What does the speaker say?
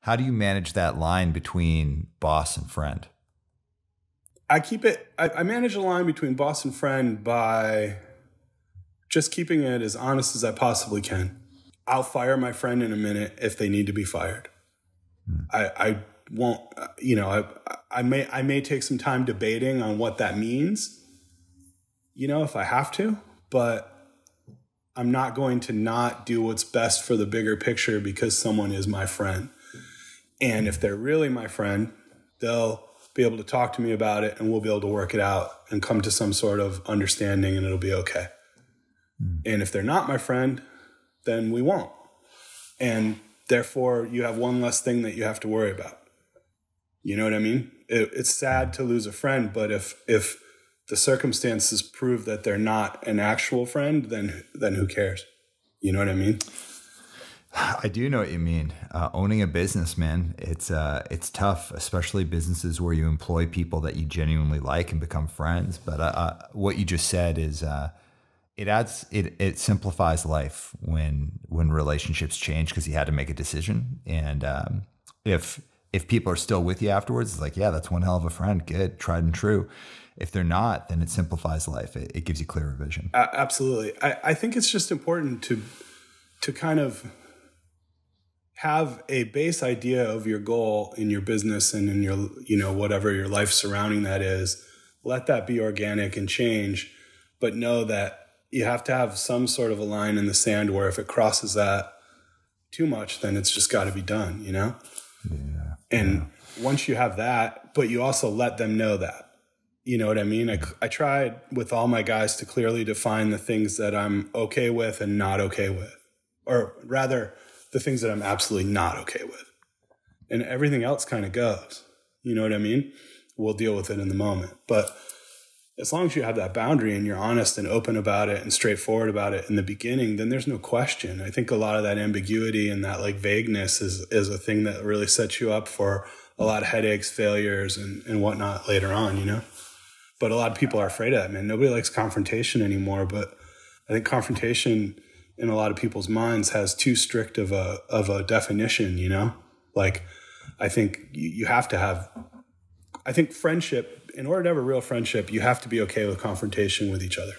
How do you manage that line between boss and friend? I manage the line between boss and friend by just keeping it as honest as I possibly can. I'll fire my friend in a minute if they need to be fired. I won't, I may take some time debating on what that means, if I have to, but I'm not going to not do what's best for the bigger picture because someone is my friend. And if they're really my friend, they'll be able to talk to me about it and we'll be able to work it out and come to some sort of understanding and it'll be okay. And if they're not my friend, then we won't. And therefore, you have one less thing that you have to worry about. You know what I mean? It's sad to lose a friend, but if the circumstances prove that they're not an actual friend, then who cares? You know what I mean? I do know what you mean. Owning a business, man, it's tough, especially businesses where you employ people that you genuinely like and become friends. But what you just said is it simplifies life when relationships change because you had to make a decision. And if people are still with you afterwards, it's like, yeah, that's one hell of a friend. Good, tried and true. If they're not, then it simplifies life. It gives you clearer vision. Absolutely. I think it's just important to kind of have a base idea of your goal in your business and in your, whatever your life surrounding that is. Let that be organic and change, but know that you have to have some sort of a line in the sand where if it crosses that too much, then it's just got to be done, Yeah. And once you have that, but you also let them know that, you know what I mean? I tried with all my guys to clearly define the things that I'm okay with and not okay with, or rather the things that I'm absolutely not okay with. And everything else kind of goes, you know what I mean? We'll deal with it in the moment. But as long as you have that boundary and you're honest and open about it and straightforward about it in the beginning, then there's no question. I think a lot of that ambiguity and that like vagueness is a thing that really sets you up for a lot of headaches, failures, and whatnot later on, But a lot of people are afraid of that, man. Nobody likes confrontation anymore, but I think confrontation in a lot of people's minds has too strict of a definition, Like, I think you have to have, I think friendship, in order to have a real friendship, you have to be okay with confrontation with each other.